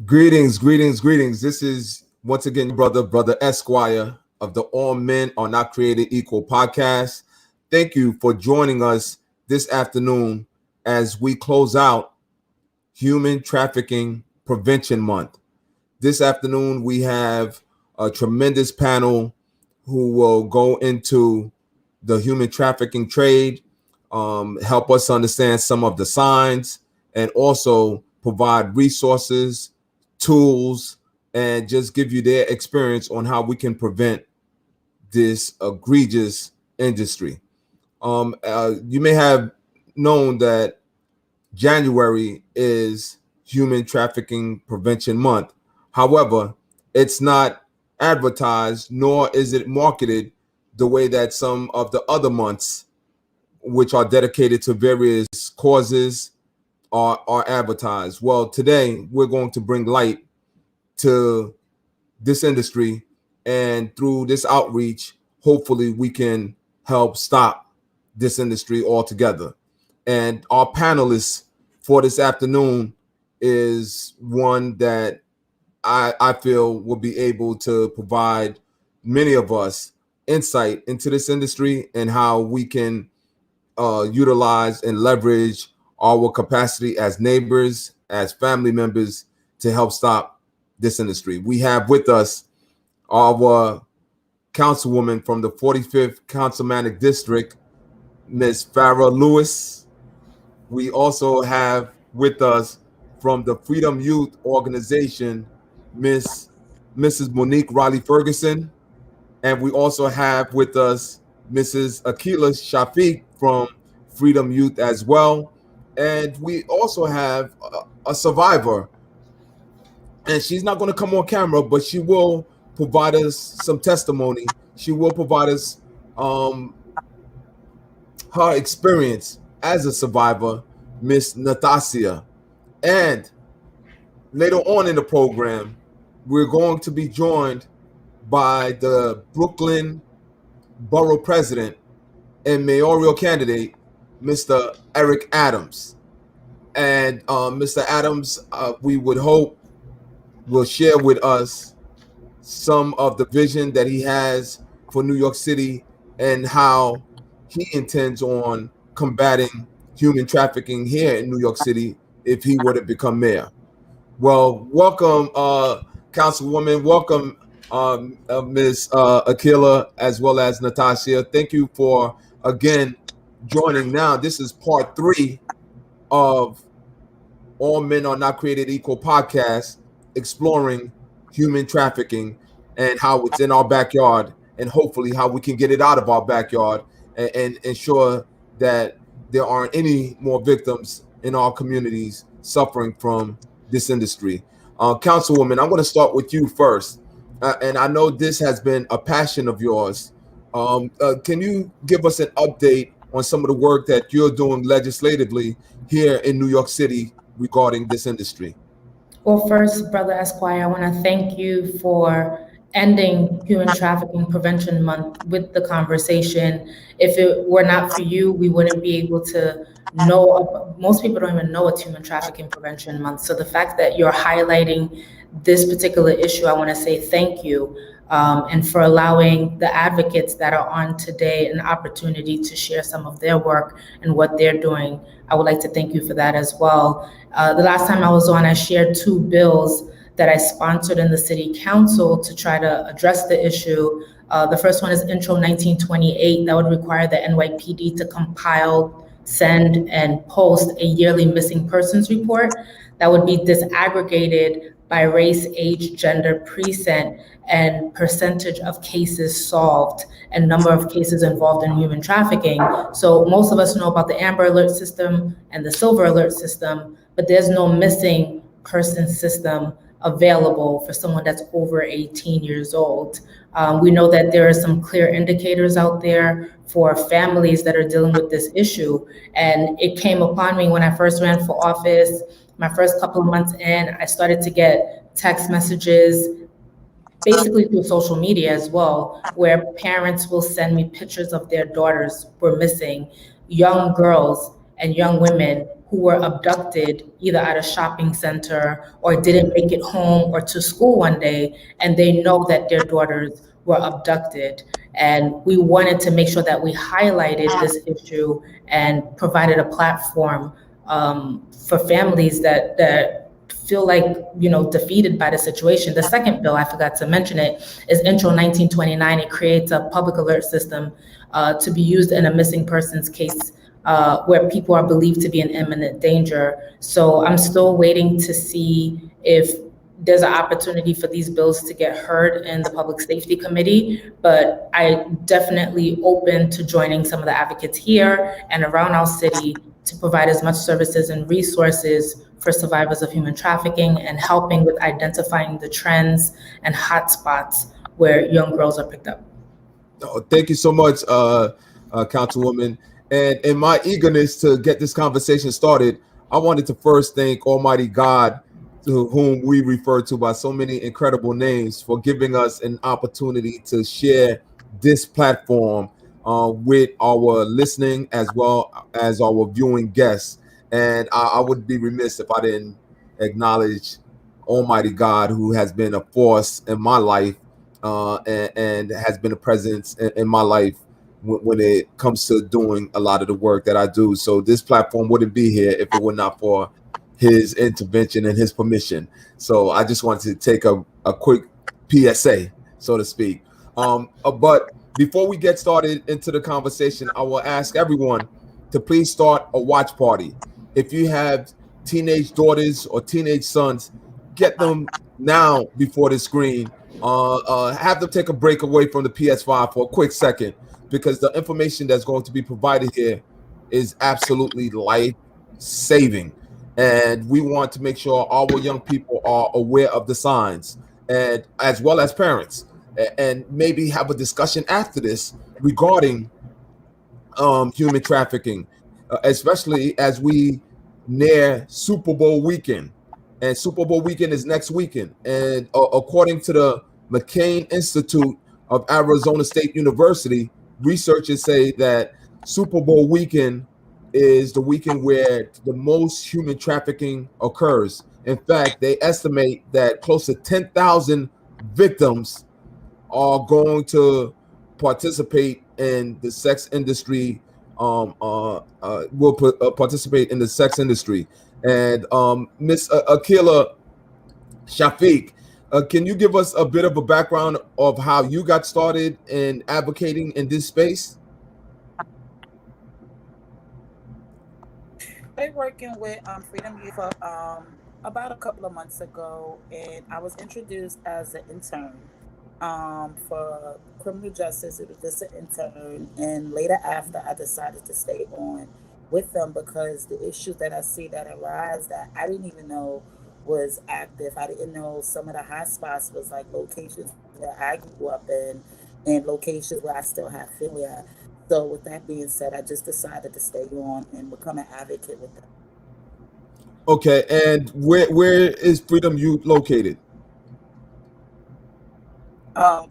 Greetings. This is once again your brother Esquire of the All Men Are Not Created Equal podcast. Thank you for joining us this afternoon as we close out Human Trafficking Prevention Month. This afternoon, we have a tremendous panel who will go into the human trafficking trade, help us understand some of the signs, and also provide resources, tools, and just give you their experience on how we can prevent this egregious industry. You may have known that January is Human Trafficking Prevention Month. However, it's not advertised nor is it marketed the way that some of the other months, which are dedicated to various causes, are advertised. Well, today we're going to bring light to this industry, and through this outreach, hopefully we can help stop this industry altogether. And our panelists for this afternoon is one that I feel will be able to provide many of us insight into this industry and how we can utilize and leverage our capacity as neighbors, as family members to help stop this industry. We have with us our councilwoman from the 45th Councilmanic District, Ms. Farah Lewis. We also have with us from the Freedom Youth Organization, Mrs. Monique Riley Ferguson. And we also have with us Mrs. Akila Shafiq from Freedom Youth as well. And we also have a survivor. And she's not going to come on camera, but she will provide us some testimony. She will provide us her experience as a survivor, Miss Natasha. And later on in the program, we're going to be joined by the Brooklyn Borough President and mayoral candidate, Mr. Eric Adams. And Mr. Adams, we would hope, will share with us some of the vision that he has for New York City and how he intends on combating human trafficking here in New York City if he were to become mayor. Well, welcome, Councilwoman. Welcome, Ms. Akila, as well as Natasha. Thank you for, again, joining now. This is part 3 of All Men Are Not Created Equal podcast, exploring human trafficking and how it's in our backyard and hopefully how we can get it out of our backyard and ensure that there aren't any more victims in our communities suffering from this industry. Councilwoman, I'm going to start with you first. And I know this has been a passion of yours. Can you give us an update on some of the work that you're doing legislatively here in New York City regarding this industry? Well, first, Brother Esquire, I want to thank you for ending Human Trafficking Prevention Month with the conversation. If it were not for you, we wouldn't be able to know. Most people don't even know it's Human Trafficking Prevention Month. So the fact that you're highlighting this particular issue, I want to say thank you. And for allowing the advocates that are on today an opportunity to share some of their work and what they're doing. I would like to thank you for that as well. The last time I was on, I shared 2 bills that I sponsored in the city council to try to address the issue. The first one is Intro 1928 that would require the NYPD to compile, send, and post a yearly missing persons report that would be disaggregated by race, age, gender, precinct, and percentage of cases solved and number of cases involved in human trafficking. So most of us know about the Amber Alert system and the Silver Alert system, but there's no missing person system available for someone that's over 18 years old. We know that there are some clear indicators out there for families that are dealing with this issue. And it came upon me when I first ran for office. My first couple of months in, I started to get text messages, basically through social media as well, where parents will send me pictures of their daughters who were missing, young girls and young women who were abducted either at a shopping center or didn't make it home or to school one day, and they know that their daughters were abducted. And we wanted to make sure that we highlighted this issue and provided a platform for families that feel like, defeated by the situation. The second bill, I forgot to mention it, is Intro 1929. It creates a public alert system to be used in a missing persons case where people are believed to be in imminent danger. So I'm still waiting to see if there's an opportunity for these bills to get heard in the Public Safety Committee, but I definitely open to joining some of the advocates here and around our city to provide as much services and resources for survivors of human trafficking and helping with identifying the trends and hotspots where young girls are picked up. Oh, thank you so much, Councilwoman. And in my eagerness to get this conversation started, I wanted to first thank Almighty God, to whom we refer to by so many incredible names, for giving us an opportunity to share this platform with our listening as well as our viewing guests. And I would be remiss if I didn't acknowledge Almighty God, who has been a force in my life and has been a presence in my life when it comes to doing a lot of the work that I do. So this platform wouldn't be here if it were not for his intervention and his permission. So I just wanted to take a quick PSA, so to speak. But before we get started into the conversation, I will ask everyone to please start a watch party. If you have teenage daughters or teenage sons, get them now before the screen. Have them take a break away from the PS5 for a quick second, because the information that's going to be provided here is absolutely life-saving. And we want to make sure our young people are aware of the signs, and as well as parents, and maybe have a discussion after this regarding human trafficking, especially as we near Super Bowl weekend. And Super Bowl weekend is next weekend. And according to the McCain Institute of Arizona State University, researchers say that Super Bowl weekend is the weekend where the most human trafficking occurs. In fact, they estimate that close to 10,000 victims are going to participate in the sex industry, participate in the sex industry. And Miss Akila Shafiq, can you give us a bit of a background of how you got started in advocating in this space? I've been working with Freedom Youth for about a couple of months ago, and I was introduced as an intern for criminal justice. It was just an intern, and later after, I decided to stay on with them because the issues that I see that arise that I didn't even know was active. I didn't know some of the hot spots was like locations where I grew up in and locations where I still have family at. So with that being said, I just decided to stay on and become an advocate with them. Okay, and where is Freedom Youth located?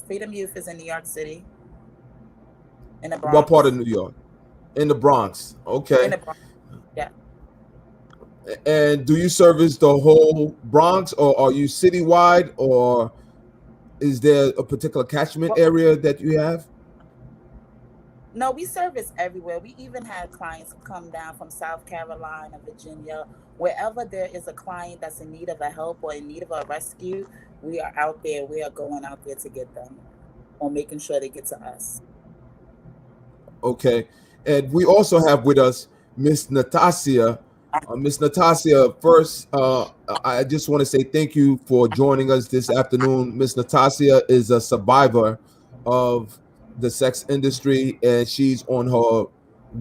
Freedom Youth is in New York City, in the Bronx. What part of New York? In the Bronx. Okay. In the Bronx. Yeah. And do you service the whole Bronx, or are you citywide, or is there a particular catchment area that you have? No, we service everywhere. We even had clients come down from South Carolina, Virginia, wherever there is a client that's in need of a help or in need of a rescue. We are out there. We are going out there to get them, or making sure they get to us. Okay, and we also have with us Miss Natasha. Miss Natasha, first, I just want to say thank you for joining us this afternoon. Miss Natasha is a survivor of the sex industry, and she's on her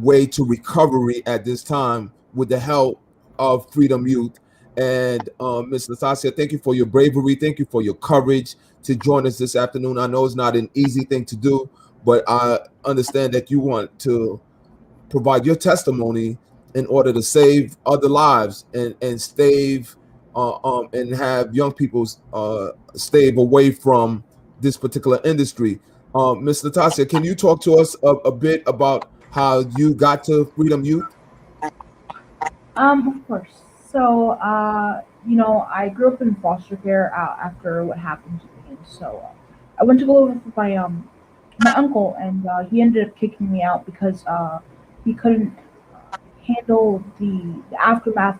way to recovery at this time with the help of Freedom Youth. And Miss Natasha, thank you for your bravery. Thank you for your courage to join us this afternoon. I know it's not an easy thing to do, but I understand that you want to provide your testimony in order to save other lives and save and have young people stay away from this particular industry. Ms. Natasha, can you talk to us a bit about how you got to Freedom Youth? Of course. So, I grew up in foster care after what happened to me, and so I went to go live with my uncle, and he ended up kicking me out because he couldn't handle the aftermath,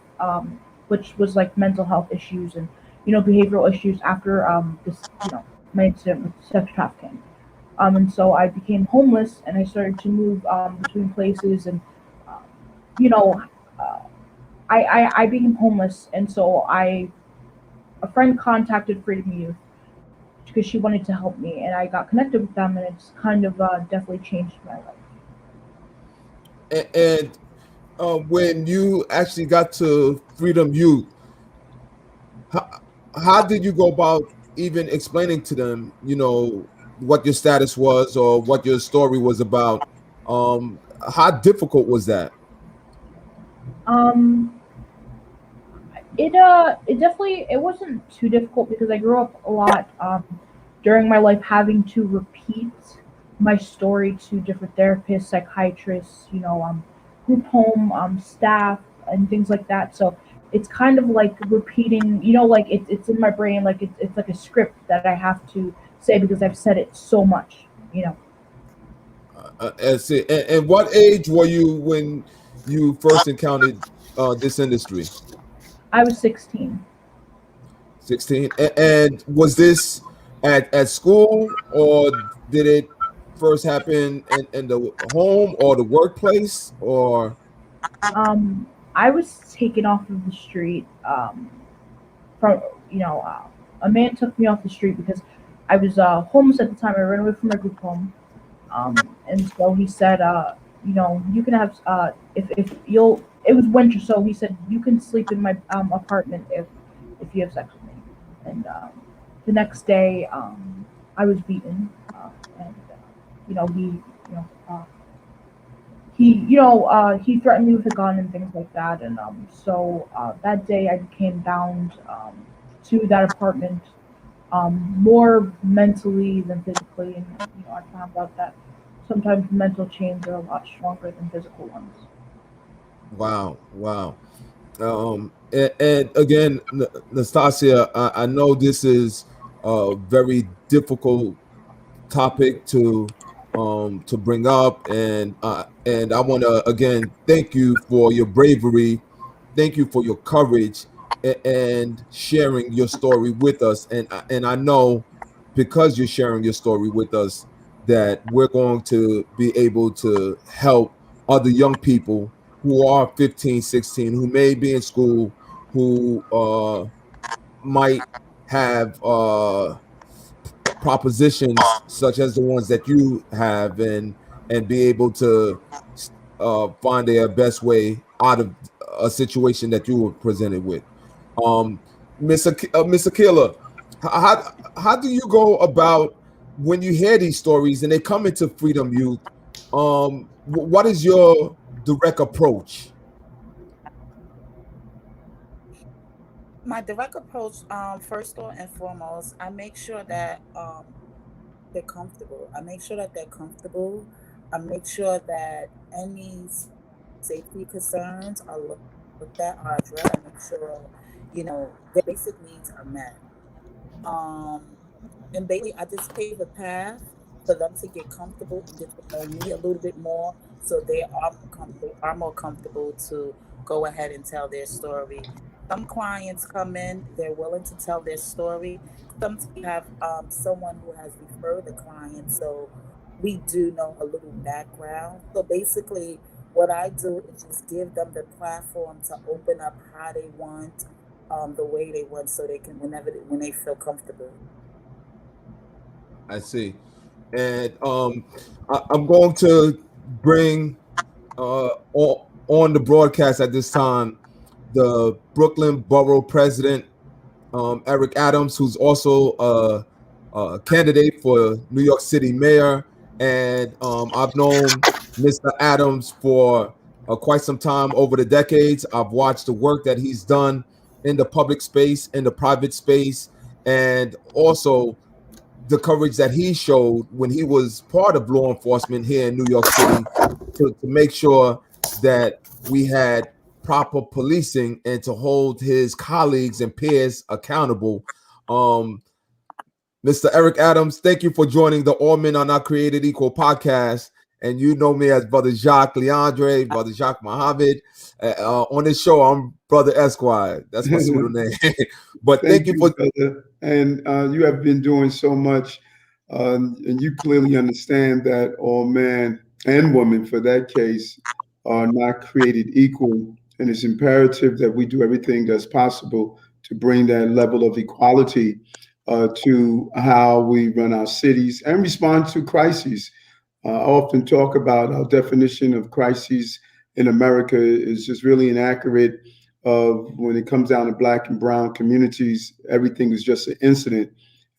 which was like mental health issues and behavioral issues after this my incident with sex trafficking. And so I became homeless, and I started to move between places, and um, you know. Uh, I became homeless, and so a friend contacted Freedom Youth because she wanted to help me, and I got connected with them, and it's kind of definitely changed my life. And when you actually got to Freedom Youth, how, how did you go about even explaining to them, what your status was or what your story was about? How difficult was that? Um, it definitely it wasn't too difficult because I grew up a lot during my life having to repeat my story to different therapists, psychiatrists, group home staff and things like that. So it's kind of like repeating, like it's in my brain, like it's like a script that I have to say because I've said it so much. And what age were you when you first encountered this industry? I was 16. 16. And was this at school, or did it first happen in the home or the workplace, or I was taken off of the street from a man took me off the street because I was homeless at the time. I ran away from my group home, and so he said, you can have if you'll. It was winter, so he said you can sleep in my apartment if you have sex with me. And the next day, I was beaten, and you know uh, he threatened me with a gun and things like that. And so that day I became bound to that apartment, more mentally than physically. And I found out that sometimes mental chains are a lot stronger than physical ones. wow. And again, Nastasia, I know this is a very difficult topic to bring up, and I want to again thank you for your bravery, thank you for your courage, and sharing your story with us. And I know, because you're sharing your story with us, that we're going to be able to help other young people who are 15, 16, who may be in school, who might have propositions such as the ones that you have, and be able to find their best way out of a situation that you were presented with. Um, Miss Akila, how do you go about when you hear these stories and they come into Freedom Youth? What is your direct approach? My direct approach, first and foremost, I make sure that they're comfortable. I make sure that they're comfortable. I make sure that any safety concerns are looked at, are addressed. I make sure, their basic needs are met. Um, and basically, I just pave a path for them to get comfortable and get to know me a little bit more, so they are more comfortable to go ahead and tell their story. Some clients come in, they're willing to tell their story. Sometimes we have someone who has referred the client, so we do know a little background. So basically, what I do is just give them the platform to open up how they want, the way they want, so they can when they feel comfortable. I see. And I'm going to bring on the broadcast at this time the Brooklyn Borough President, Eric Adams, who's also a candidate for New York City Mayor. And I've known Mr. Adams for quite some time over the decades. I've watched the work that he's done in the public space, in the private space, and also the courage that he showed when he was part of law enforcement here in New York City to make sure that we had proper policing and to hold his colleagues and peers accountable. Mr. Eric Adams, thank you for joining the All Men Are Not Created Equal podcast. And you know me as Brother Jacques Leandre, Brother Jacques Mohammed. On this show, I'm Brother Esquire. That's my pseudonym. But thank you for brother. And you have been doing so much, and you clearly understand that all men and women, for that case, are not created equal. And it's imperative that we do everything that's possible to bring that level of equality to how we run our cities and respond to crises. I often talk about our definition of crises in America is just really inaccurate. When it comes down to Black and brown communities, everything is just an incident.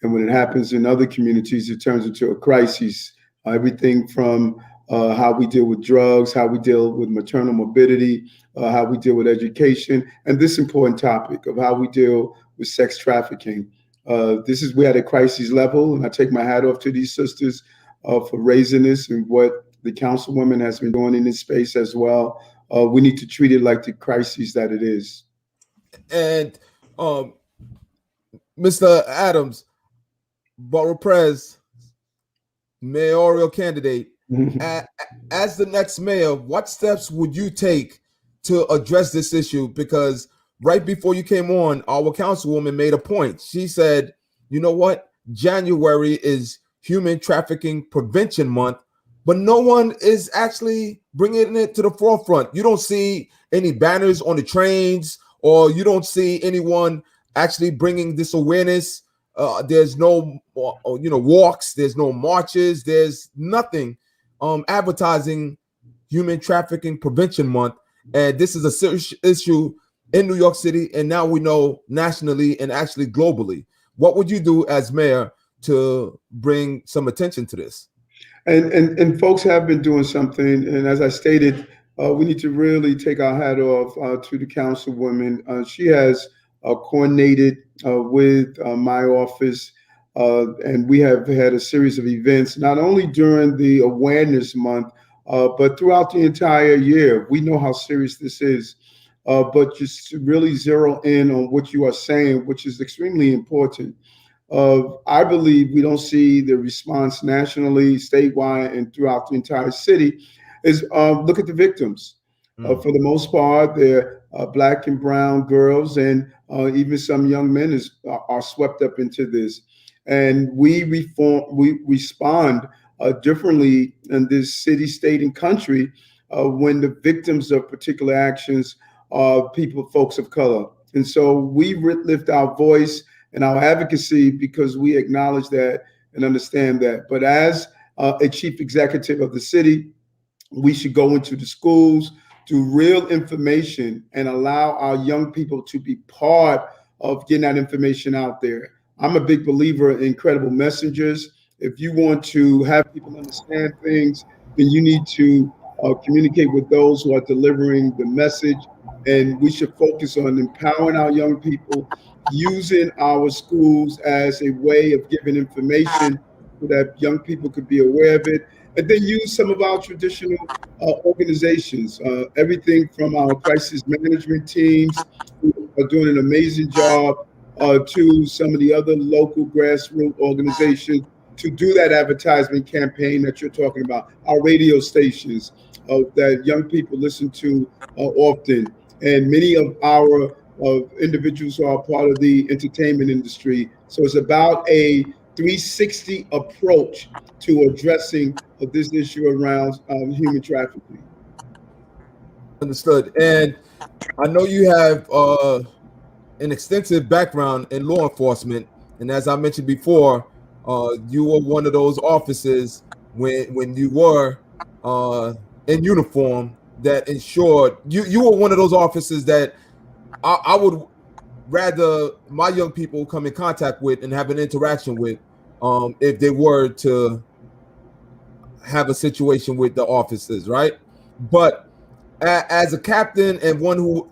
And when it happens in other communities, it turns into a crisis. Everything from how we deal with drugs, how we deal with maternal morbidity, how we deal with education, and this important topic of how we deal with sex trafficking. We're at a crisis level, and I take my hat off to these sisters for raising this and what the councilwoman has been doing in this space as well. We need to treat it like the crisis that it is. And Mr. Adams, Borough Prez, mayoral candidate, as the next mayor, what steps would you take to address this issue? Because right before you came on, our councilwoman made a point. She said, you know what? January is Human Trafficking Prevention Month, but no one is actually bringing it to the forefront. You don't see any banners on the trains, or you don't see anyone actually bringing this awareness. There's no, walks. There's no marches. There's nothing advertising Human Trafficking Prevention Month. And this is a serious issue in New York City, and now we know nationally and actually globally. What would you do as mayor to bring some attention to this? And folks have been doing something. And as I stated, we need to really take our hat off to the councilwoman. She has coordinated with my office, and we have had a series of events, not only during the awareness month, but throughout the entire year. We know how serious this is, but just to really zero in on what you are saying, which is extremely important. I believe we don't see the response nationally, statewide, and throughout the entire city is look at the victims. For the most part, they're Black and brown girls, and even some young men are swept up into this. And we respond differently in this city, state, and country when the victims of particular actions are folks of color. And so we lift our voice and our advocacy because we acknowledge that and understand that. But as a chief executive of the city, we should go into the schools, do real information, and allow our young people to be part of getting that information out there. I'm a big believer in credible messengers. If you want to have people understand things, then you need to communicate with those who are delivering the message. And we should focus on empowering our young people, using our schools as a way of giving information so that young people could be aware of it. And then use some of our traditional organizations, everything from our crisis management teams, who are doing an amazing job, to some of the other local grassroots organizations to do that advertisement campaign that you're talking about. Our radio stations that young people listen to often, and many of our individuals who are part of the entertainment industry. So it's about a 360 approach to addressing this issue around human trafficking. Understood. And I know you have an extensive background in law enforcement. And as I mentioned before, you were one of those officers when you were in uniform that ensured you were one of those officers that I would rather my young people come in contact with and have an interaction with if they were to have a situation with the officers, right? But as a captain and one who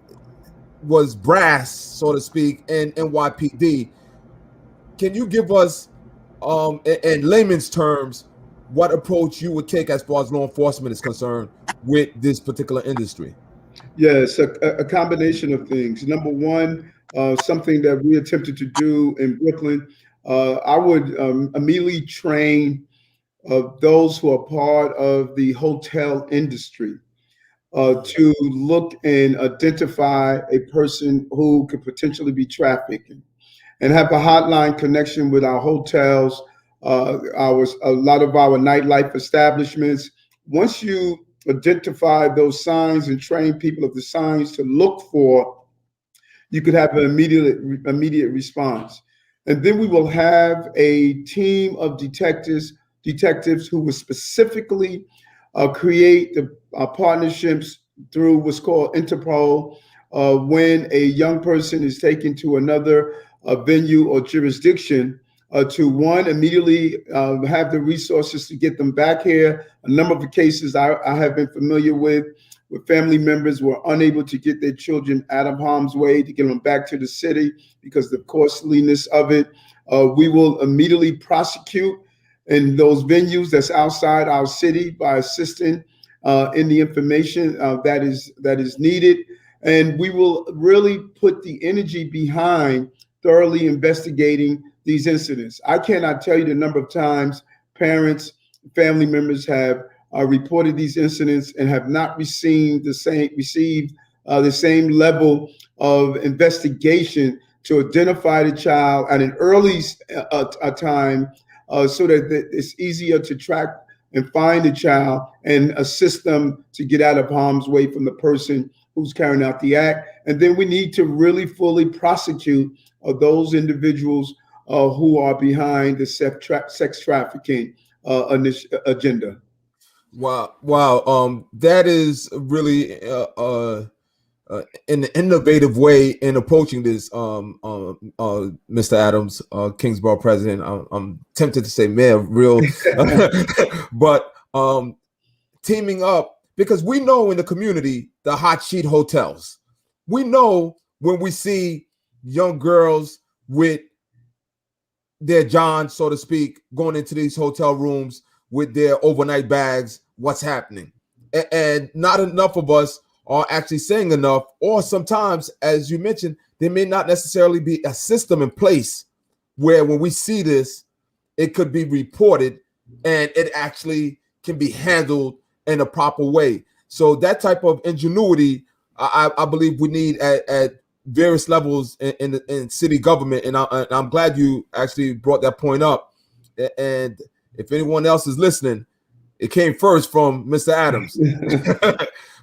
was brass, so to speak, in NYPD, can you give us, in layman's terms, what approach you would take as far as law enforcement is concerned with this particular industry? Yes, a combination of things. Number one, something that we attempted to do in Brooklyn, I would immediately train those who are part of the hotel industry to look and identify a person who could potentially be trafficked and have a hotline connection with our hotels, a lot of our nightlife establishments. Once you identify those signs and train people of the signs to look for, you could have an immediate response. And then we will have a team of detectives who will specifically create the partnerships through what's called Interpol when a young person is taken to another venue or jurisdiction to one immediately have the resources to get them back here. A number of the cases I have been familiar with where family members were unable to get their children out of harm's way to get them back to the city because of the costliness of it. We will immediately prosecute in those venues that's outside our city by assisting in the information that is needed. And we will really put the energy behind thoroughly investigating these incidents. I cannot tell you the number of times parents, family members have reported these incidents and have not received the same level of investigation to identify the child at an early time so that it's easier to track and find the child and assist them to get out of harm's way from the person who's carrying out the act. And then we need to really fully prosecute those individuals who are behind the sex trafficking agenda. Wow, wow. That is really an innovative way in approaching this. Mr. Adams, Kingsborough president. I'm tempted to say mayor, real, but teaming up because we know in the community the hot sheet hotels. We know when we see young girls with their John, so to speak, going into these hotel rooms with their overnight bags, what's happening. And not enough of us are actually saying enough, or sometimes, as you mentioned, there may not necessarily be a system in place where when we see this, it could be reported and it actually can be handled in a proper way. So that type of ingenuity, I believe we need at various levels in city government. And I'm glad you actually brought that point up. And if anyone else is listening, it came first from Mr. Adams.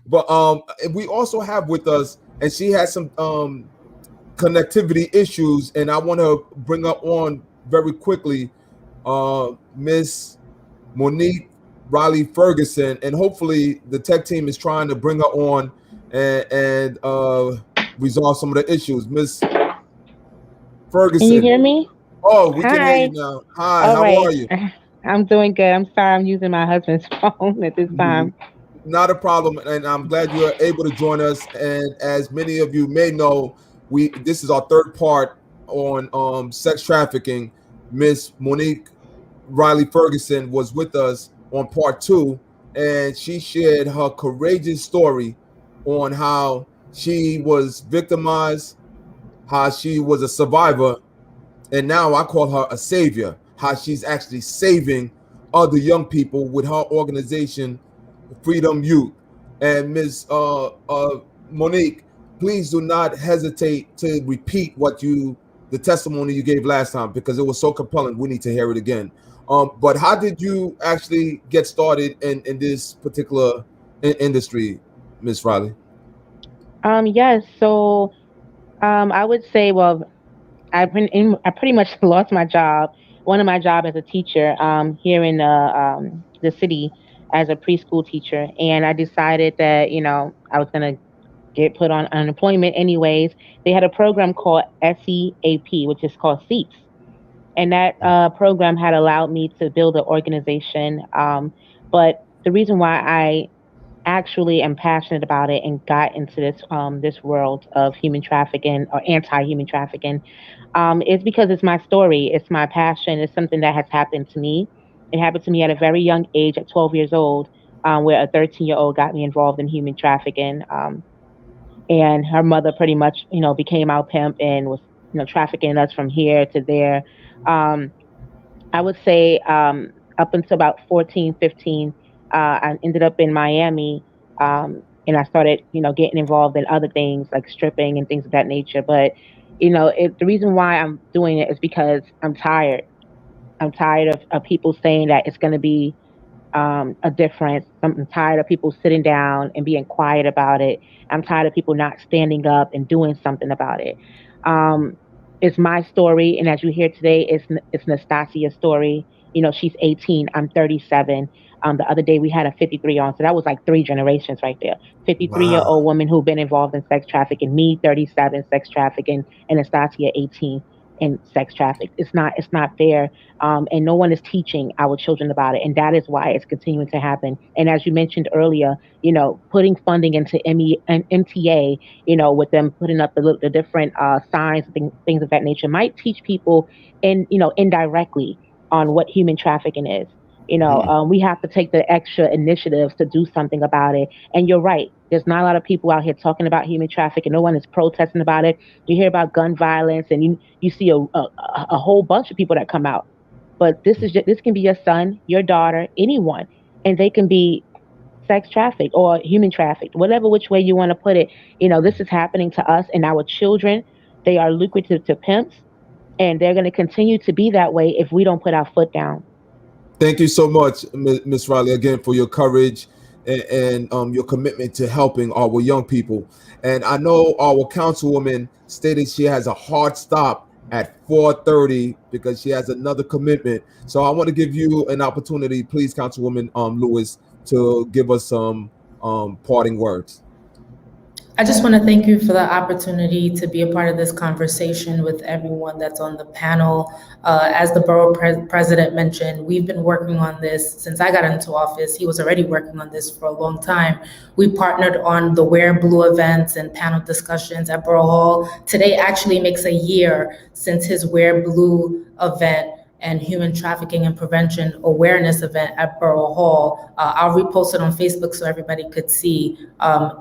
But we also have with us, and she has some connectivity issues, and I want to bring up on very quickly Miss Monique Riley Ferguson, and hopefully the tech team is trying to bring her on and resolve some of the issues. Miss Can you Ferguson. hear me? Oh, we can hear you Hi. now. Hi, All how right. are you? I'm doing good. I'm sorry I'm using my husband's phone at this time. Not a problem, and I'm glad you are able to join us. And as many of you may know, this is our third part on sex trafficking. Miss Monique Riley Ferguson was with us on part 2, and she shared her courageous story on how she was victimized, how she was a survivor, and now I call her a savior, how she's actually saving other young people with her organization, Freedom Youth. And Ms. Monique, please do not hesitate to repeat the testimony you gave last time because it was so compelling. We need to hear it again. But how did you actually get started in this particular industry, Ms. Riley? Yes. So, I would say, well, I pretty much lost my job. One of my job as a teacher, here in the city as a preschool teacher, and I decided that I was gonna get put on unemployment anyways. They had a program called SEAP, which is called SEAPS, and that program had allowed me to build an organization. But the reason why I actually am passionate about it and got into this world of human trafficking or anti-human trafficking is because it's my story, it's my passion, it's something that has happened to me. It happened to me at a very young age, at 12 years old, where a 13-year-old got me involved in human trafficking. and her mother pretty much, became our pimp and was, trafficking us from here to there. Um, I would say up until about 14, 15, I ended up in Miami, and I started, getting involved in other things like stripping and things of that nature. But, the reason why I'm doing it is because I'm tired. I'm tired of people saying that it's going to be a difference. I'm tired of people sitting down and being quiet about it. I'm tired of people not standing up and doing something about it. Um, it's my story, and as you hear today, it's Nastasia's story. She's 18. I'm 37. The other day we had a 53 on, so that was like three generations right there. 53-year-old Wow. woman who've been involved in sex trafficking, me 37 sex trafficking, and Nastasia 18 in sex traffic. It's not fair, and no one is teaching our children about it, and that is why it's continuing to happen. And as you mentioned earlier, putting funding into ME and MTA, with them putting up the different signs, things of that nature, might teach people, indirectly on what human trafficking is. Hmm. We have to take the extra initiatives to do something about it. And you're right. There's not a lot of people out here talking about human trafficking. No one is protesting about it. You hear about gun violence, and you see a whole bunch of people that come out, but this can be your son, your daughter, anyone, and they can be sex trafficked or human trafficked, whatever which way you want to put it. This is happening to us and our children. They are lucrative to pimps, and they're going to continue to be that way if we don't put our foot down. Thank you so much, Miss Riley, again for your courage and your commitment to helping our young people. And I know our councilwoman stated she has a hard stop at 4:30 because she has another commitment. So I want to give you an opportunity, please, Councilwoman Lewis, to give us some parting words. I just want to thank you for the opportunity to be a part of this conversation with everyone that's on the panel. As the president mentioned, we've been working on this since I got into office. He was already working on this for a long time. We partnered on the Wear Blue events and panel discussions at Borough Hall. Today actually makes a year since his Wear Blue event and human trafficking and prevention awareness event at Borough Hall. I'll repost it on Facebook so everybody could see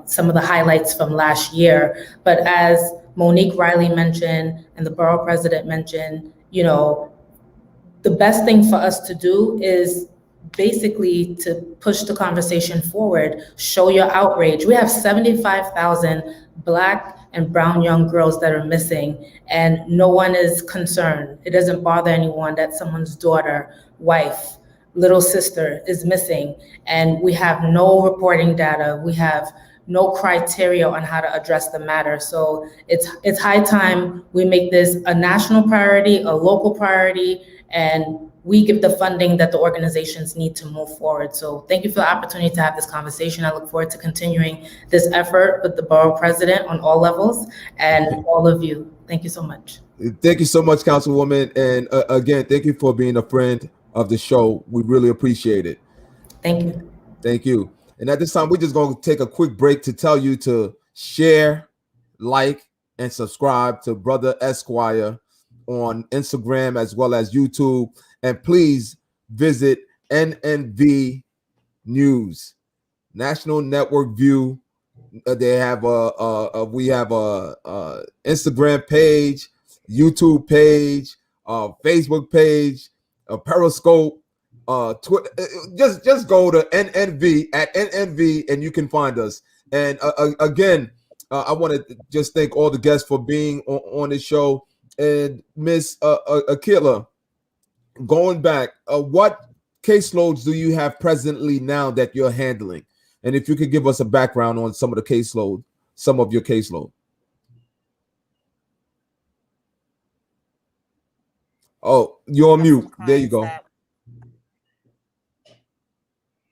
some of the highlights from last year. But as Monique Riley mentioned and the borough president mentioned, the best thing for us to do is basically to push the conversation forward, show your outrage. We have 75,000 Black and brown young girls that are missing, and no one is concerned. It doesn't bother anyone that someone's daughter, wife, little sister is missing, and we have no reporting data. We have no criteria on how to address the matter. So it's high time we make this a national priority, a local priority, and we give the funding that the organizations need to move forward. So thank you for the opportunity to have this conversation. I look forward to continuing this effort with the borough president on all levels and all of you. Thank you so much. Thank you so much, Councilwoman. And again, thank you for being a friend of the show. We really appreciate it. Thank you. Thank you. And at this time, we're just going to take a quick break to tell you to share, like, and subscribe to Brother Esquire on Instagram as well as YouTube. And please visit NNV News, National Network View. They have we have a Instagram page, YouTube page, Facebook page, a Periscope, Twitter. Just go to NNV at NNV and you can find us. And again, I want to just thank all the guests for being on the show. And Miss Akila, going back, what caseloads do you have presently now that you're handling? And if you could give us a background on some of the caseload, some of your caseload. Oh, you're on Have some mute. There you clients go. that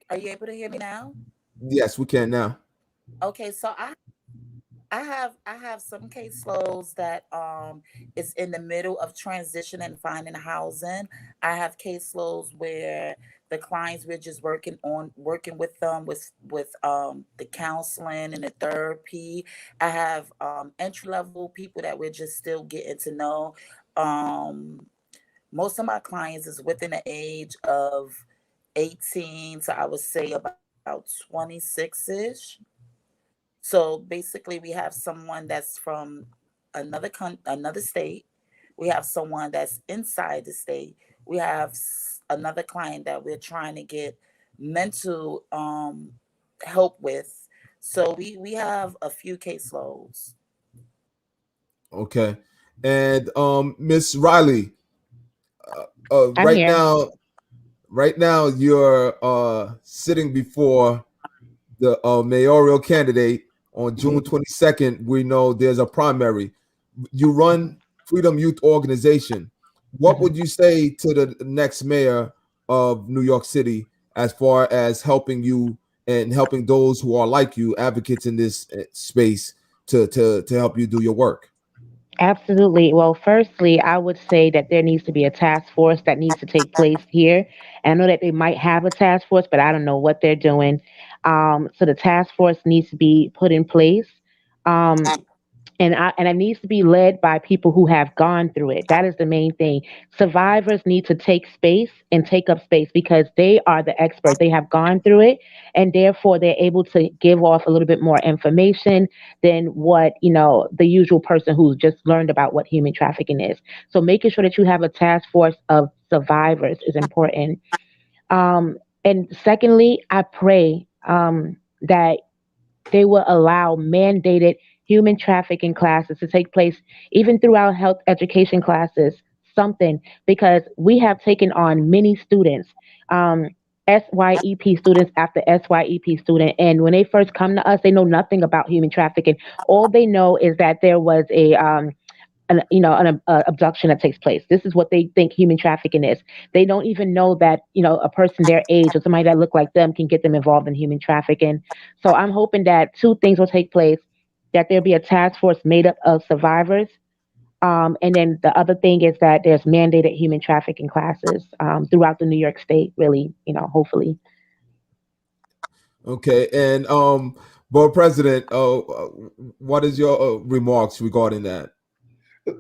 are you able to hear me now? Yes, we can now. Okay, so I have some caseloads that is in the middle of transition and finding housing. I have caseloads where the clients we're just working with them with the counseling and the therapy. I have entry level people that we're just still getting to know. Um Most of my clients is within the age of 18 to I would say about 26-ish. So basically, we have someone that's from another state. We have someone that's inside the state. We have another client that we're trying to get mental help with. So we have a few caseloads. Okay. And Miss Riley, I'm here. right now you're sitting before the mayoral candidate on June Mhm. 22nd. We know there's a primary. You run Freedom Youth Organization. What Mhm. would you say to the next mayor of New York City as far as helping you and helping those who are like you, advocates in this space, to help you do your work? Absolutely. Well, firstly, I would say that there needs to be a task force that needs to take place here. And I know that they might have a task force, but I don't know what they're doing. So the task force needs to be put in place. Um, and it needs to be led by people who have gone through it. That is the main thing. Survivors need to take space and take up space because they are the expert. They have gone through it, and therefore they're able to give off a little bit more information than what the usual person who's just learned about what human trafficking is. So making sure that you have a task force of survivors is important. And secondly, I pray that they will allow mandated human trafficking classes to take place, even throughout health education classes, something, because we have taken on many students. Um, SYEP students after SYEP student. And when they first come to us, they know nothing about human trafficking. All they know is that there was an abduction that takes place. This is what they think human trafficking is. They don't even know that a person their age or somebody that look like them can get them involved in human trafficking. So I'm hoping that two things will take place: that there'll be a task force made up of survivors, and then the other thing is that there's mandated human trafficking classes throughout the New York State. Really, hopefully. Okay. And Board President, what is your remarks regarding that?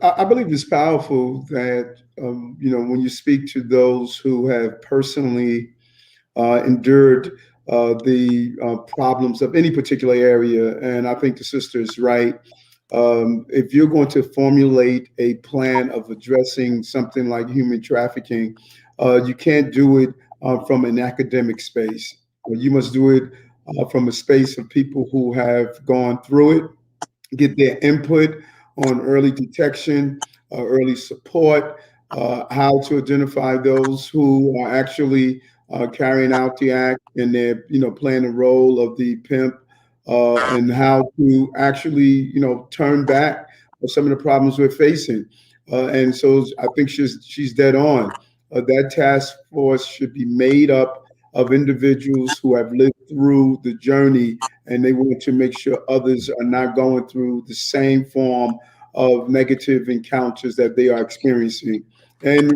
I believe it's powerful that when you speak to those who have personally endured the problems of any particular area, and I think the sister is right. If you're going to formulate a plan of addressing something like human trafficking, you can't do it from an academic space. You must do it from a space of people who have gone through it, get their input on early detection, early support, how to identify those who are actually carrying out the act and they're playing the role of the pimp, and how to actually turn back on some of the problems we're facing. And so I think she's dead on. That task force should be made up of individuals who have lived through the journey, and they want to make sure others are not going through the same form of negative encounters that they are experiencing. And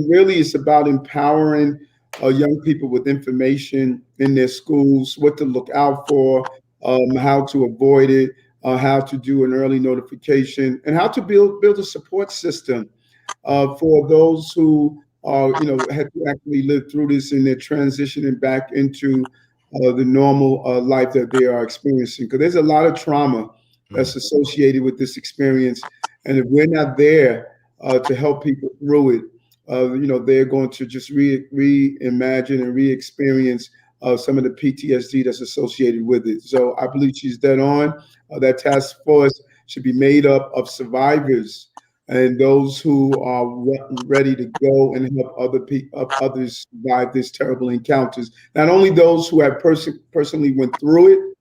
really, it's about empowering young people with information in their schools, what to look out for, how to avoid it, how to do an early notification, and how to build a support system for those who had to actually live through this and they're transitioning back into the normal life that they are experiencing. Because there's a lot of trauma that's associated with this experience, and if we're not there to help people through it, they're going to just reimagine and re-experience some of the PTSD that's associated with it. So I believe she's dead on. That task force should be made up of survivors and those who are ready to go and help others survive these terrible encounters. Not only those who have personally went through it,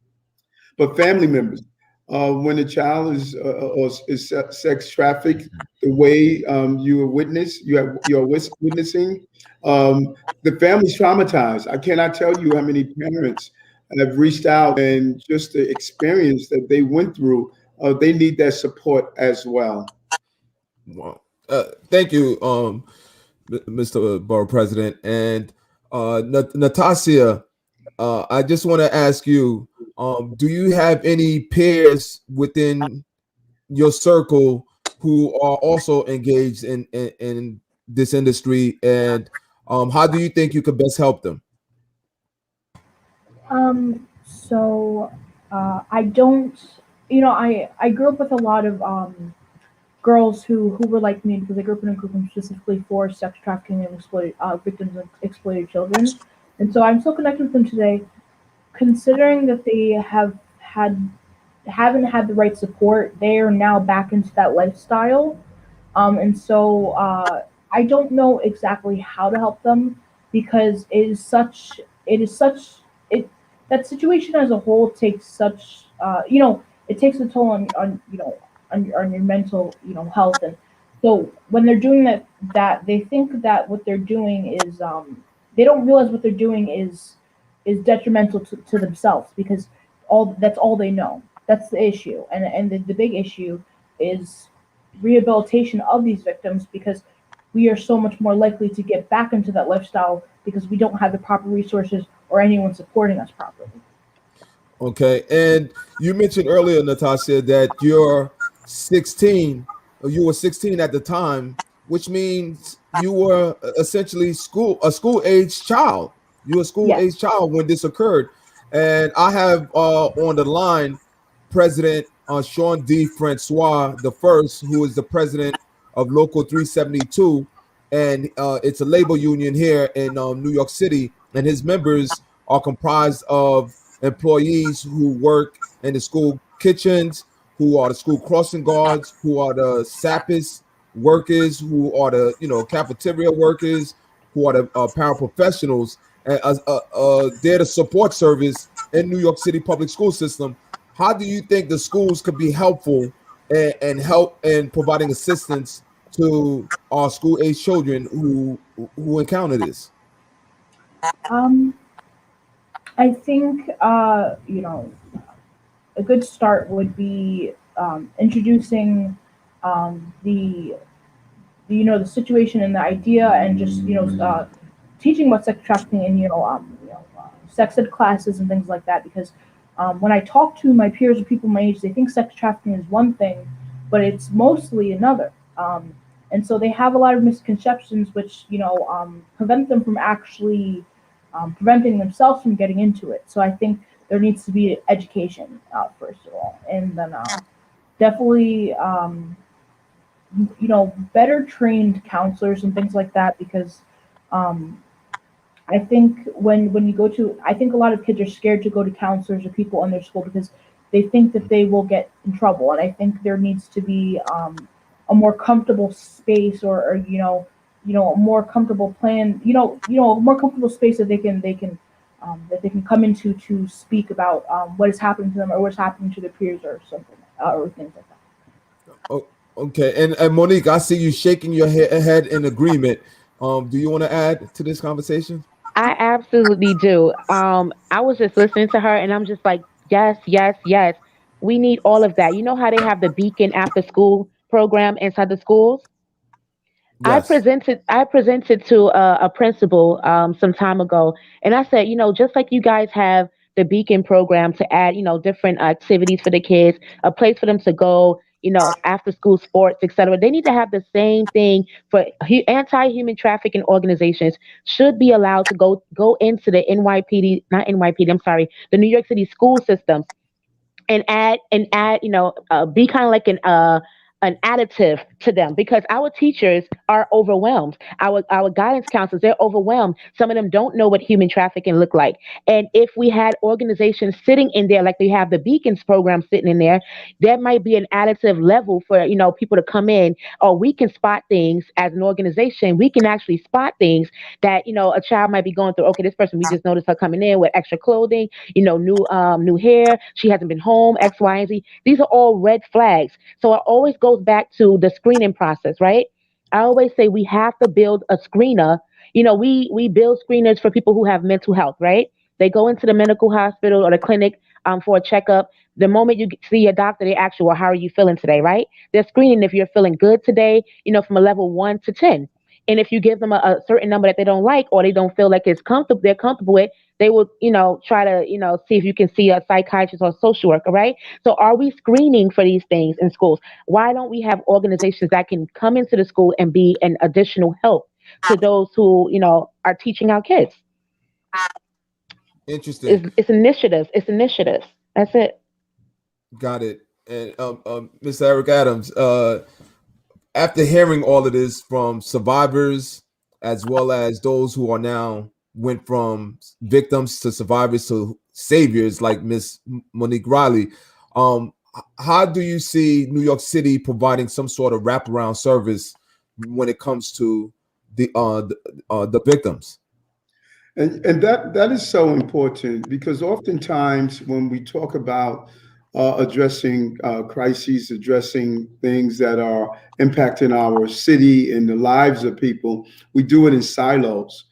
but family members. When a child is sex trafficked, the way you're witnessing, the family's traumatized. I cannot tell you how many parents have reached out, and just the experience that they went through, they need that support as well. Well, thank you, Mr. Borough President. And Natasha, I just want to ask you, do you have any peers within your circle who are also engaged in this industry? And how do you think you could best help them? So I don't, I grew up with a lot of girls who were like me because I grew up in a group specifically for sex trafficking and exploited victims of exploited children, and so I'm still connected with them today. Considering that they haven't had the right support, they are now back into that lifestyle. And so I don't know exactly how to help them because it is such it that situation as a whole takes such it takes a toll on on your mental health. And so when they're doing that they think that what they're doing is they don't realize what they're doing is detrimental to themselves because all that's all they know. That's the issue. And the big issue is rehabilitation of these victims because we are so much more likely to get back into that lifestyle because we don't have the proper resources or anyone supporting us properly. Okay. And you mentioned earlier, Natasha, that you're 16, or you were 16 at the time, which means you were essentially a school age child. You were a school Yes. age child when this occurred. And I have on the line President Sean D. Francois the first, who is the president of Local 372, and it's a labor union here in New York City, and his members are comprised of employees who work in the school kitchens, who are the school crossing guards, who are the SAPIS workers, who are the cafeteria workers, who are the paraprofessionals, and they're the support service in New York City public school system. How do you think the schools could be helpful and help in providing assistance to our school age children who encounter this? Um, I think a good start would be introducing the the situation and the idea and just teaching about sex trafficking and sex ed classes and things like that because when I talk to my peers or people my age they think sex trafficking is one thing but it's mostly another, and so they have a lot of misconceptions which prevent them from actually preventing themselves from getting into it. So I think there needs to be education first of all, and then definitely better trained counselors and things like that because um, I think when you go to I think a lot of kids are scared to go to counselors or people in their school because they think that they will get in trouble, and I think there needs to be a more comfortable space or a more comfortable plan, a more comfortable space that they can come into to speak about what is happening to them or what's happening to their peers or something or things like that. Oh, okay. And Monique, I see you shaking your head in agreement. Do you want to add to this conversation? I absolutely do. I was just listening to her and I'm just like, yes, yes, yes. We need all of that. You know how they have the Beacon after school program inside the schools? Yes. I presented to a principal some time ago, and I said, just like you guys have the Beacon program to add, different activities for the kids, a place for them to go, after school sports, etc. They need to have the same thing for anti-human trafficking organizations should be allowed to go into the NYPD, not NYPD, I'm sorry, the New York City school systems and add be kind of like an additive to them because our teachers are overwhelmed, our guidance counselors, they're overwhelmed. Some of them don't know what human trafficking look like, and if we had organizations sitting in there like they have the Beacons program sitting in there, that might be an additive level for people to come in, or we can spot things as an organization. We can actually spot things that a child might be going through. Okay, this person, we just noticed her coming in with extra clothing, new hair. She hasn't been home, X, Y, and Z. These are all red flags. So it always goes back to the screening process, right? I always say we have to build a screener. We build screeners for people who have mental health, right? They go into the medical hospital or the clinic for a checkup. The moment you see a doctor, they ask you, well, how are you feeling today, right? They're screening if you're feeling good today, from a level 1 to 10. And if you give them a certain number that they don't like or they don't feel like they're comfortable with, they will, try to, see if you can see a psychiatrist or a social worker, right? So are we screening for these things in schools? Why don't we have organizations that can come into the school and be an additional help to those who, are teaching our kids? Interesting. It's initiatives. It's initiatives. That's it. Got it. And Mr. Eric Adams, after hearing all of this from survivors as well as those who are now went from victims to survivors to saviors like Miss Monique Riley, how do you see New York City providing some sort of wraparound service when it comes to the victims? And that is so important because oftentimes when we talk about addressing crises, addressing things that are impacting our city and the lives of people, we do it in silos.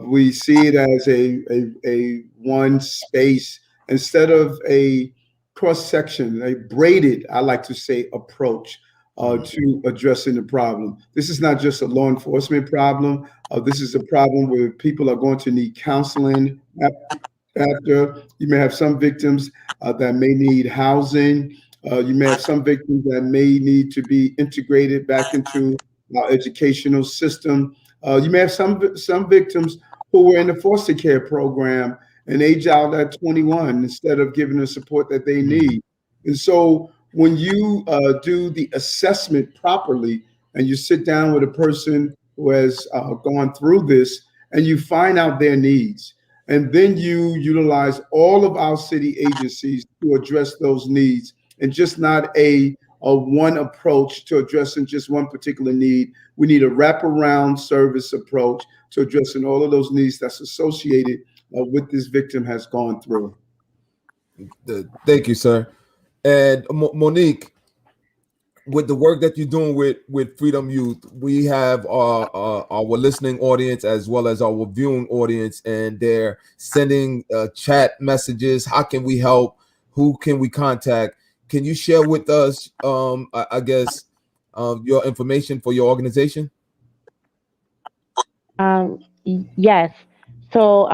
We see it as a one space instead of a cross section, a braided, I like to say, approach Mhm. to addressing the problem. This is not just a law enforcement problem. This is a problem where people are going to need counseling after. You may have some victims that may need housing. You may have some victims that may need to be integrated back into our educational system. You may have some victims who were in the foster care program and age out at 21 instead of giving the support that they Mhm. need. And so when you do the assessment properly and you sit down with a person who has gone through this and you find out their needs, and then you utilize all of our city agencies to address those needs and just not a one approach to addressing just one particular need. We need a wraparound service approach to addressing all of those needs that's associated with this victim has gone through. Thank you, sir. And Monique, with the work that you're doing with Freedom Youth, we have our listening audience as well as our viewing audience, and they're sending chat messages. How can we help? Who can we contact? Can you share with us, I guess, your information for your organization? Yes. So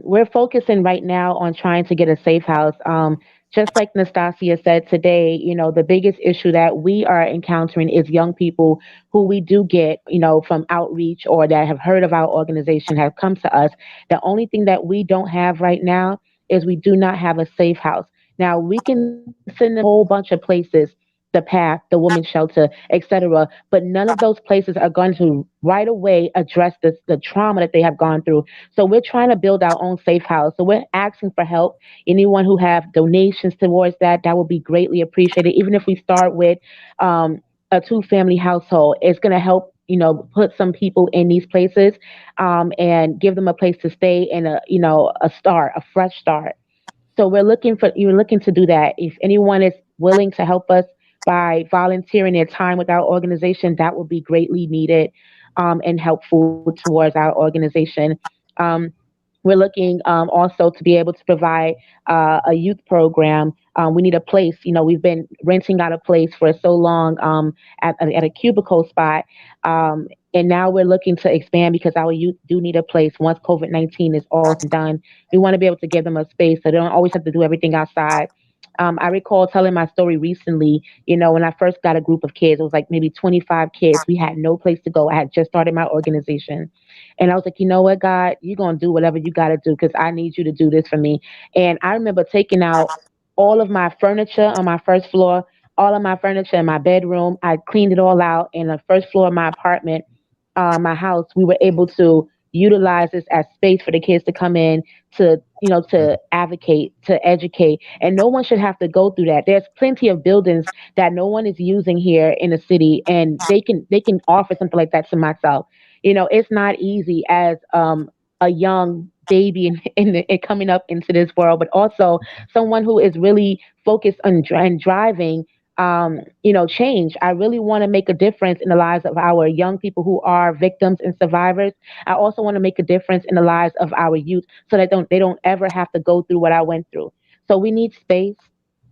we're focusing right now on trying to get a safe house. Just like Nastasia said today, the biggest issue that we are encountering is young people who we do get, from outreach or that have heard of our organization have come to us. The only thing that we don't have right now is we do not have a safe house. Now we can send them a whole bunch of places, the path, the women's shelter, etc. But none of those places are going to right away address the trauma that they have gone through. So we're trying to build our own safe house. So we're asking for help. Anyone who have donations towards that, that would be greatly appreciated. Even if we start with a two-family household, it's going to help. Put some people in these places, and give them a place to stay and a start, a fresh start. So you're looking to do that. If anyone is willing to help us by volunteering their time with our organization, that would be greatly needed, and helpful towards our organization. Um, we're looking, also to be able to provide a youth program. We need a place. We've been renting out a place for so long, at a cubicle spot. And now we're looking to expand because our youth do need a place once COVID-19 is all said and done. We want to be able to give them a space so they don't always have to do everything outside. I recall telling my story recently, when I first got a group of kids, it was like maybe 25 kids. We had no place to go. I had just started my organization. And I was like, you know what, God, you're going to do whatever you got to do because I need you to do this for me. And I remember taking out all of my furniture on my first floor, all of my furniture in my bedroom. I cleaned it all out in the first floor of my apartment, my house. We were able to utilize this as space for the kids to come in to advocate, to educate, and no one should have to go through that. There's plenty of buildings that no one is using here in the city, and they can offer something like that to myself. It's not easy as a young baby in coming up into this world, but also someone who is really focused on and driving change. I really want to make a difference in the lives of our young people who are victims and survivors. I also want to make a difference in the lives of our youth so that they don't ever have to go through what I went through. So we need space.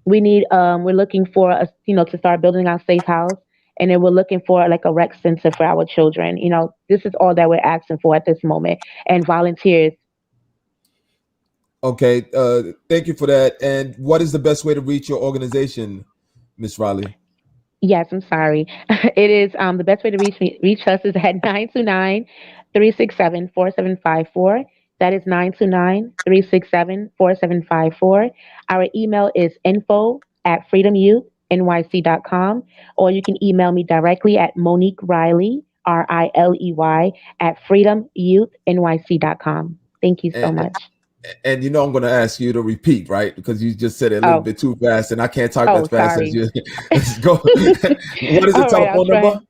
We're looking for us, to start building our safe house. And then we're looking for like a rec center for our children. This is all that we're asking for at this moment. And volunteers. Okay, thank you for that. And what is the best way to reach your organization, Miss Riley? Yes, I'm sorry. It is, the best way to reach us is at 929-367-4754. That is 929-367-4754. Our email is info at freedomyouthnyc.com, or you can email me directly at Monique Riley, Riley, at freedomyouthnyc.com. Thank you so And, much. and you know I'm going to ask you to repeat, right? Because you just said it a little Oh, bit too fast, and I can't type oh, as fast as sorry. you. Let's go. What is the All right, I'll telephone try. number?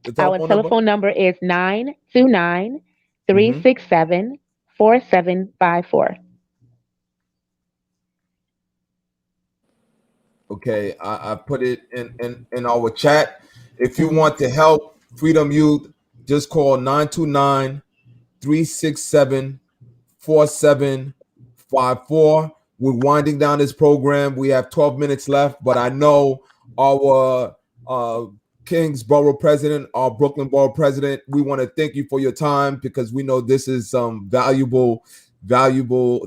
The Our telephone number? telephone number is 929 Mm-hmm. 367 4754. Okay, I put it in our chat. If you want to help Freedom Youth, just call 929-367-4754. We're winding down this program. We have 12 minutes left, but I know our Kingsborough president, our Brooklyn Borough president, we want to thank you for your time because we know this is some valuable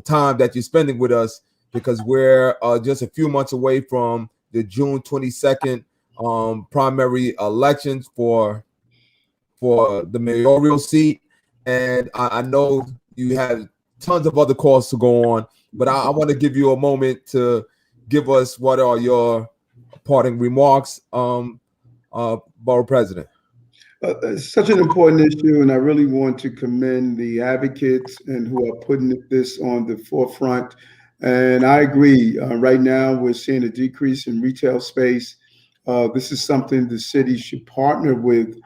time that you're spending with us because we're just a few months away from the June 22nd primary elections for the mayoral seat. And I know you have tons of other calls to go on, but I want to give you a moment to give us what are your parting remarks, Borough President. It's such an important issue, and I really want to commend the advocates and who are putting this on the forefront. And I agree. Right now, we're seeing a decrease in retail space. This is something the city should partner with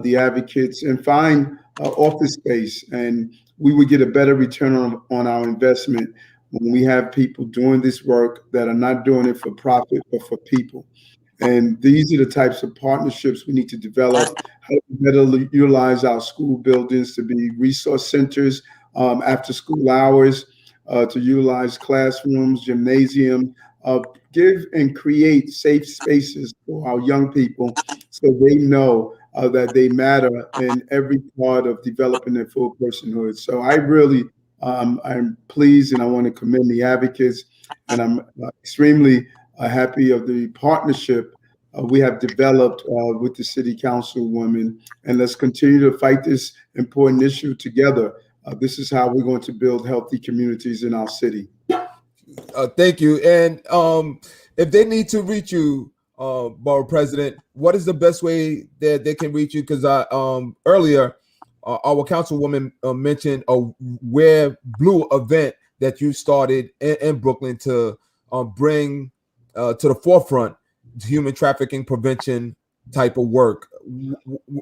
the advocates and find office space, and we would get a better return on our investment when we have people doing this work that are not doing it for profit but for people. And these are the types of partnerships we need to develop, how to better utilize our school buildings to be resource centers after school hours, to utilize classrooms, gymnasium, give and create safe spaces for our young people so they know that they matter in every part of developing their full personhood. So I really, I'm pleased and I want to commend the advocates, and I'm extremely happy of the partnership we have developed with the city councilwoman, and let's continue to fight this important issue together. This is how we're going to build healthy communities in our city. Thank you. And if they need to reach you, Borough President, what is the best way that they can reach you? Because I earlier our councilwoman mentioned a Wear Blue event that you started in Brooklyn to bring to the forefront human trafficking prevention type of work.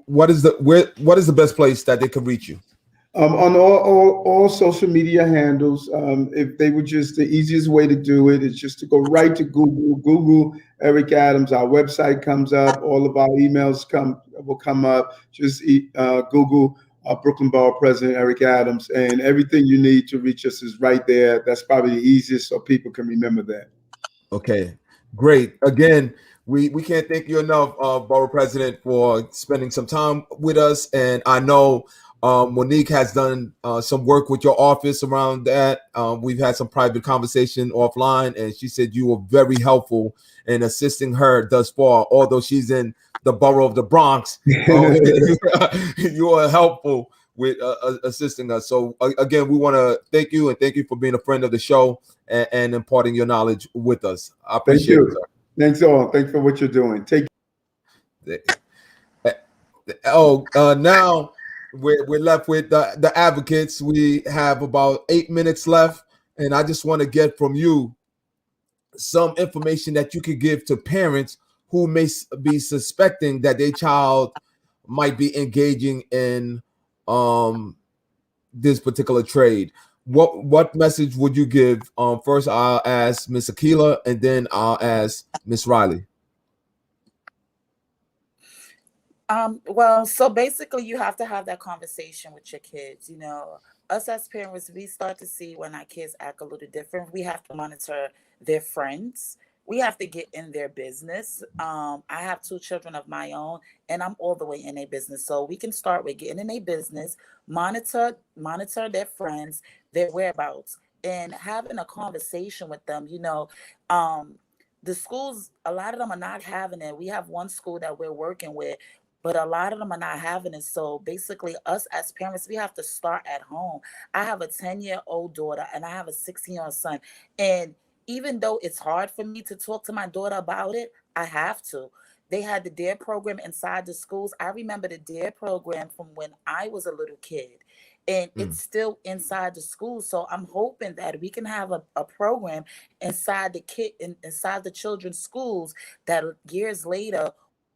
What is the best place that they can reach you? On all social media handles, if they would just, the easiest way to do it is just to go right to Google Eric Adams. Our website comes up. All of our emails will come up. Just Google Brooklyn Borough President Eric Adams, and everything you need to reach us is right there. That's probably the easiest, so people can remember that. Okay, great. Again, we can't thank you enough, Borough President, for spending some time with us. And I know Monique has done some work with your office around that. We've had some private conversation offline, and she said you were very helpful in assisting her thus far. Although she's in the borough of the Bronx, you are helpful with assisting us. So again, we want to thank you and thank you for being a friend of the show and imparting your knowledge with us. I appreciate Thank you. it, sir. Thanks all. Thanks for what you're doing. Take. Now we're left with the advocates. We have about 8 minutes left, and I just want to get from you some information that you could give to parents who may be suspecting that their child might be engaging in this particular trade. What message would you give? First, I'll ask Miss Akila, and then I'll ask Miss Riley. Well, so basically, you have to have that conversation with your kids. You know, us as parents, we start to see when our kids act a little different. We have to monitor their friends. We have to get in their business. I have two children of my own, and I'm all the way in a business. So we can start with getting in a business, monitor their friends, their whereabouts, and having a conversation with them. The schools, a lot of them are not having it. We have one school that we're working with, but a lot of them are not having it. So basically, us as parents, we have to start at home. I have a 10-year-old daughter and I have a 16-year-old son. And even though it's hard for me to talk to my daughter about it, I have to. They had the DARE program inside the schools. I remember the DARE program from when I was a little kid, and Mm. it's still inside the schools. So I'm hoping that we can have a program inside inside the children's schools that years later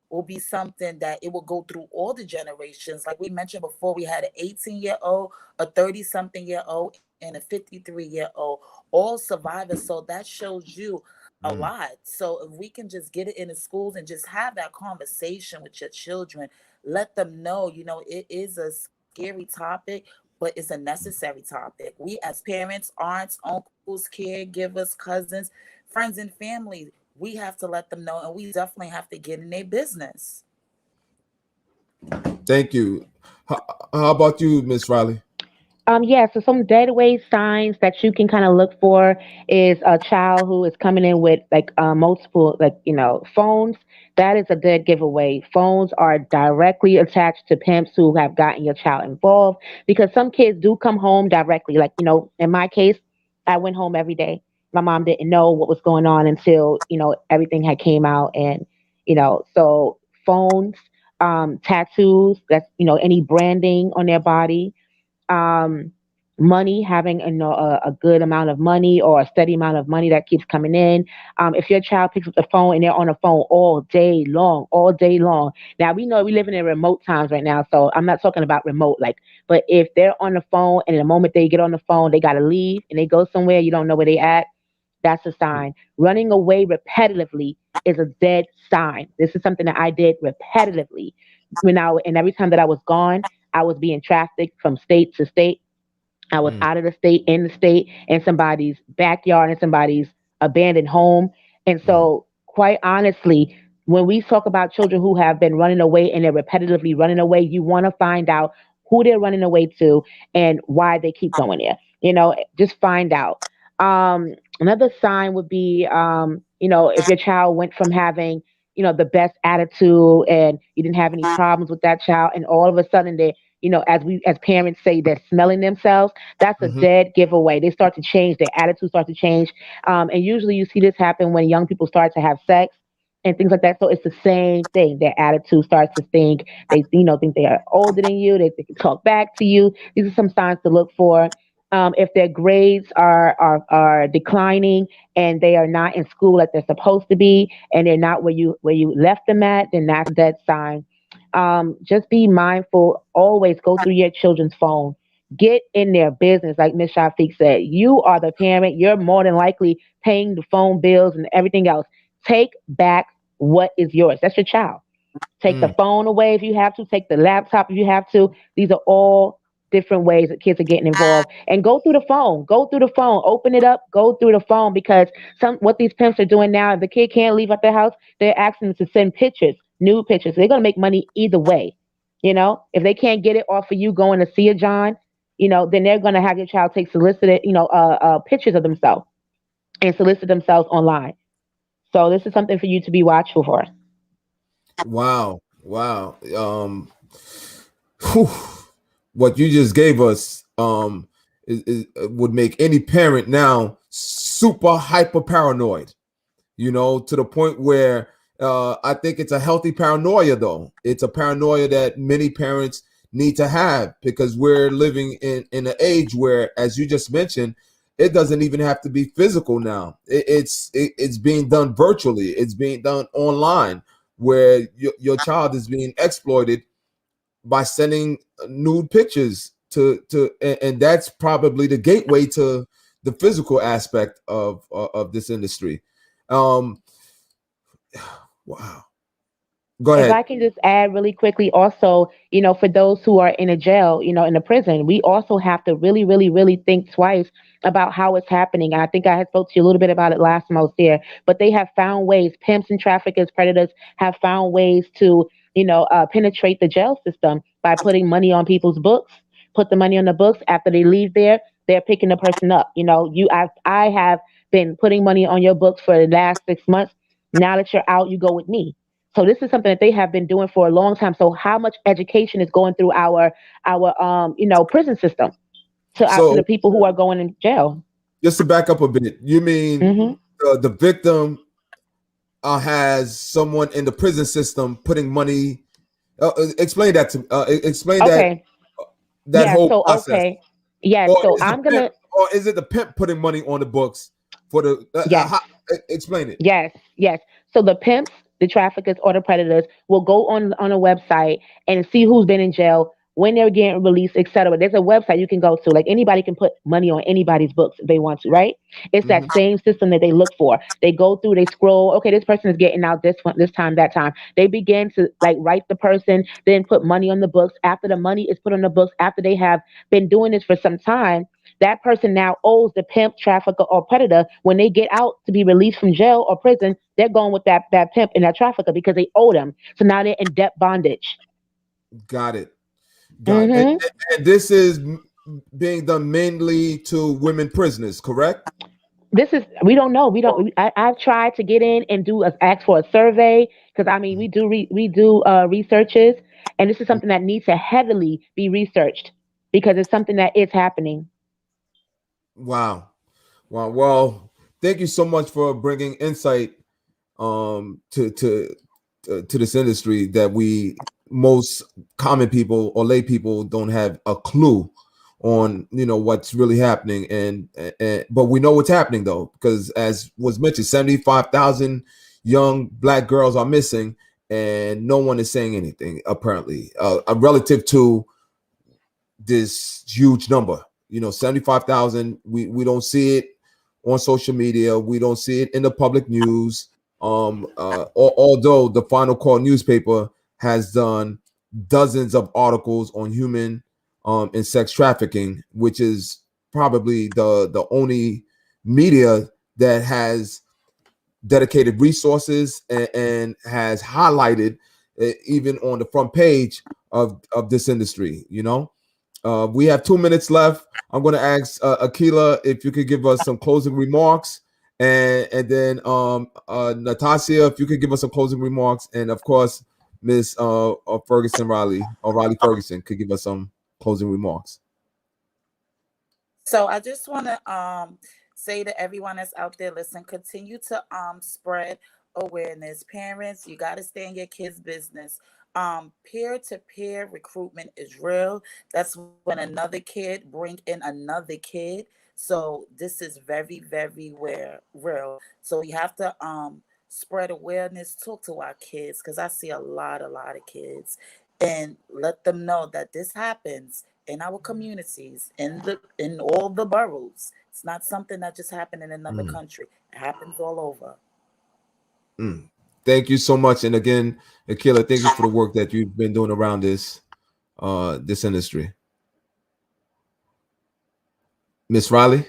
will be something that it will go through all the generations. Like we mentioned before, we had an 18-year-old, a 30-something-year-old, and a 53-year-old, all survivors. So that shows you a Mm. lot. So if we can just get it in the schools and just have that conversation with your children, let them know, it is a scary topic, but it's a necessary topic. We as parents, aunts, uncles, caregivers, cousins, friends, and family, we have to let them know, and we definitely have to get in their business. Thank you. How about you, Miss Riley? Yeah, so some deadweight signs that you can kind of look for is a child who is coming in with like multiple, like, phones. That is a good giveaway. Phones are directly attached to pimps who have gotten your child involved because some kids do come home directly. Like, in my case, I went home every day. My mom didn't know what was going on until, everything had came out. And, so phones, tattoos, that's, any branding on their body, um, money, having a good amount of money or a steady amount of money that keeps coming in. If your child picks up the phone and they're on the phone all day long, all day long. Now we know we live in remote times right now, so I'm not talking about remote like. But if they're on the phone and the moment they get on the phone, they gotta leave and they go somewhere you don't know where they at. That's a sign. Running away repetitively is a dead sign. This is something that I did repetitively. And every time that I was gone, I was being trafficked from state to state. I was Mm. out of the state, in the state, in somebody's backyard, in somebody's abandoned home. And Mm. so, quite honestly, when we talk about children who have been running away and they're repetitively running away, you want to find out who they're running away to and why they keep going there. Just find out. Another sign would be, if your child went from having, the best attitude and you didn't have any problems with that child, and all of a sudden they, as parents say, they're smelling themselves. That's a Hmm. dead giveaway. They start to change. Their attitudes start to change. And usually you see this happen when young people start to have sex and things like that. So it's the same thing. Their attitude starts to stink. They, think they are older than you. They can talk back to you. These are some signs to look for. If their grades are declining and they are not in school like they're supposed to be, and they're not where you left them at, then that's a dead sign. Just be mindful. Always go through your children's phone. Get in their business, like Miss Shafiq said. You are the parent. You're more than likely paying the phone bills and everything else. Take back what is yours. That's your child. Take the Mm. phone away if you have to. Take the laptop if you have to. These are all different ways that kids are getting involved. And go through the phone. Go through the phone. Open it up. Go through the phone because what these pimps are doing now, if the kid can't leave at their house, they're asking them to send pictures, nude pictures. They're gonna make money either way. If they can't get it off of you going to see a John, then they're gonna have your child take solicited, pictures of themselves and solicit themselves online. So this is something for you to be watchful for. Wow. Wow. Whew. What you just gave us would make any parent now super hyper paranoid, to the point where I think it's a healthy paranoia, though. It's a paranoia that many parents need to have because we're living in an age where, as you just mentioned, it doesn't even have to be physical now. It's being done virtually. It's being done online, where your child is being exploited by sending nude pictures and that's probably the gateway to the physical aspect of this industry. Um, wow. Go If ahead. I can just add really quickly, also, for those who are in a jail, in a prison, we also have to really, really, really think twice about how it's happening. I think I had spoke to you a little bit about it last time I was there, but they have found ways, pimps and traffickers, predators have found ways to, penetrate the jail system by putting money on people's books, put the money on the books. After they leave there, they're picking the person up. I have been putting money on your books for the last 6 months. Now that you're out, you go with me. So this is something that they have been doing for a long time. So how much education is going through our prison system to the So people who are going in jail? just to back up a bit, you mean Hmm. the victim has someone in the prison system putting money. Explain that to explain Okay. that Yeah. whole So process. okay. Yes. Or So is the I'm pimp, gonna. or is it the pimp putting money on the books for the? Yes. Explain it. Yes, yes. So the pimps, the traffickers, or the predators will go on a website and see who's been in jail, when they're getting released, etc. There's a website you can go to. Like anybody can put money on anybody's books if they want to, right? It's that Hmm. same system that they look for. They go through, they scroll. Okay, this person is getting out this one, this time, that time. They begin to like write the person, then put money on the books. After the money is put on the books, after they have been doing this for some time, that person now owes the pimp, trafficker, or predator. When they get out to be released from jail or prison, they're going with that pimp and that trafficker because they owe them. So now they're in debt bondage. Got it. Got it. Hmm. And this is being done mainly to women prisoners, correct? This is we don't know. We don't. I've tried to get in and do ask for a survey because I mean we do researches, and this is something that needs to heavily be researched because it's something that is happening. Wow. Wow. Well, thank you so much for bringing insight to this industry that we most common people or lay people don't have a clue on, what's really happening, and but we know what's happening though, because as was mentioned, 75,000 young black girls are missing, and no one is saying anything apparently, relative to this huge number. 75,000. We don't see it on social media. We don't see it in the public news. Although the Final Call newspaper has done dozens of articles on human and sex trafficking, which is probably the only media that has dedicated resources and has highlighted even on the front page of this industry. We have 2 minutes left. I'm going to ask Akila if you could give us some closing remarks, and then Natasha, if you could give us some closing remarks, and of course, Miss Ferguson Riley, or Riley Ferguson, could give us some closing remarks. So I just want to say to everyone that's out there, listen, continue to spread awareness. Parents, you got to stay in your kids' business. Peer-to-peer recruitment is real. That's when another kid bring in another kid. So this is very, very real. So we have to spread awareness, talk to our kids, because I see a lot of kids, and let them know that this happens in our communities, in all the boroughs. It's not something that just happened in another country. It happens all over. Thank you so much, and again, Akila, thank you for the work that you've been doing around this industry. Miss Riley.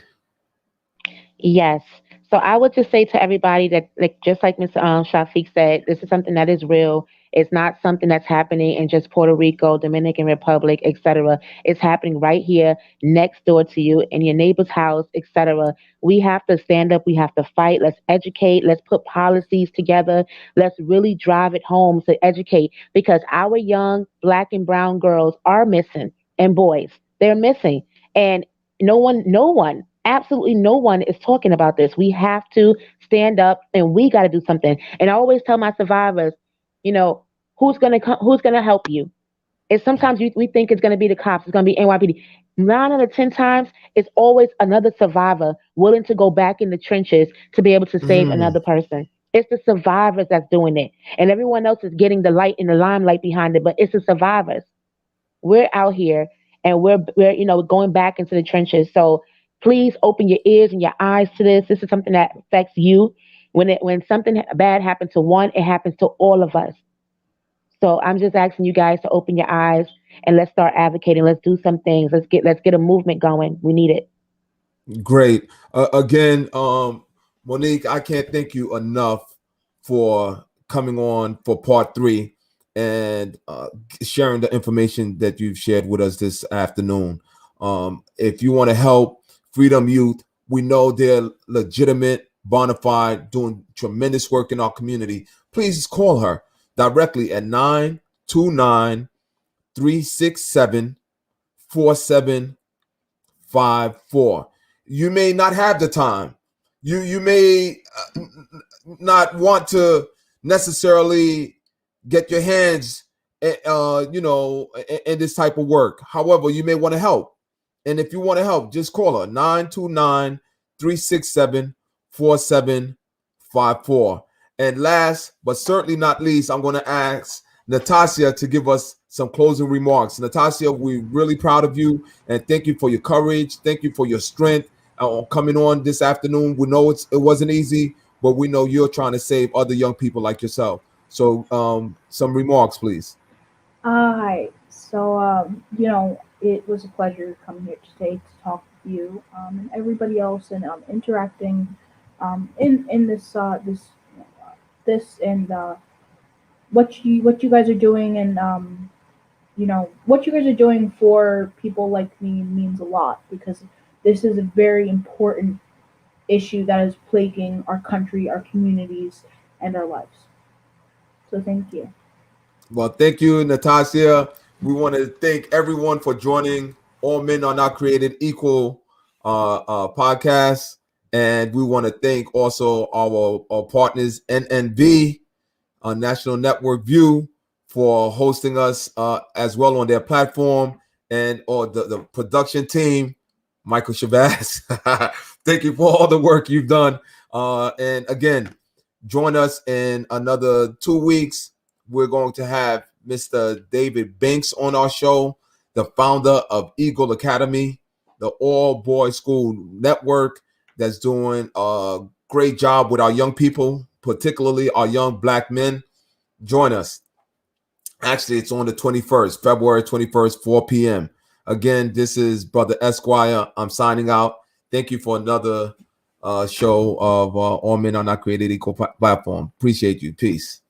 Yes. So I would just say to everybody that, like, just like Ms. Shafiq said, this is something that is real. It's not something that's happening in just Puerto Rico, Dominican Republic, etc. It's happening right here next door to you in your neighbor's house, etc. We have to stand up. We have to fight. Let's educate. Let's put policies together. Let's really drive it home to educate because our young black and brown girls are missing and boys, they're missing. And no one, absolutely no one is talking about this. We have to stand up and we got to do something. And I always tell my survivors, you know, who's gonna help you? It's sometimes we think it's gonna be the cops, it's gonna be NYPD. 9 out of 10 times, it's always another survivor willing to go back in the trenches to be able to save Mm, another person. It's the survivors that's doing it, and everyone else is getting the light and the limelight behind it. But it's the survivors. We're out here and we're going back into the trenches. So please open your ears and your eyes to this. This is something that affects you. When something bad happens to one, it happens to all of us. So I'm just asking you guys to open your eyes and let's start advocating. Let's do some things. Let's get a movement going. We need it. great. Again, Monique, I can't thank you enough for coming on for part three and sharing the information that you've shared with us this afternoon. If you want to help Freedom Youth, we know they're legitimate, bona fide, doing tremendous work in our community. Please call her directly at 929-367-4754. You may not have the time. you may not want to necessarily get your hands, in this type of work. However, you may want to help. And if you want to help, just call her 929-367-4754. And last but certainly not least, I'm going to ask Natasha to give us some closing remarks. Natasha, we're really proud of you and thank you for your courage. Thank you for your strength coming on this afternoon. We know it wasn't easy, but we know you're trying to save other young people like yourself. So some remarks, please. Hi. So, it was a pleasure coming here today to talk with you and everybody else and interacting in this and what you guys are doing and what you guys are doing for people like me means a lot because this is a very important issue that is plaguing our country, our communities, and our lives. So thank you. Well, thank you, Natasha. We want to thank everyone for joining All Men Are Not Created Equal podcast. And we want to thank also our partners, NNV, National Network View, for hosting us as well on their platform, and or the production team, Michael Shabazz. Thank you for all the work you've done. And again, join us in another 2 weeks. We're going to have Mr. David Banks on our show, the founder of Eagle Academy, the all boys school network that's doing a great job with our young people, particularly our young Black men. Join us. Actually, it's on the 21st, February 21st, 4 p.m. Again, this is Brother Esquire. I'm signing out. Thank you for another show of All Men Are Not Created Equal platform. Appreciate you. Peace.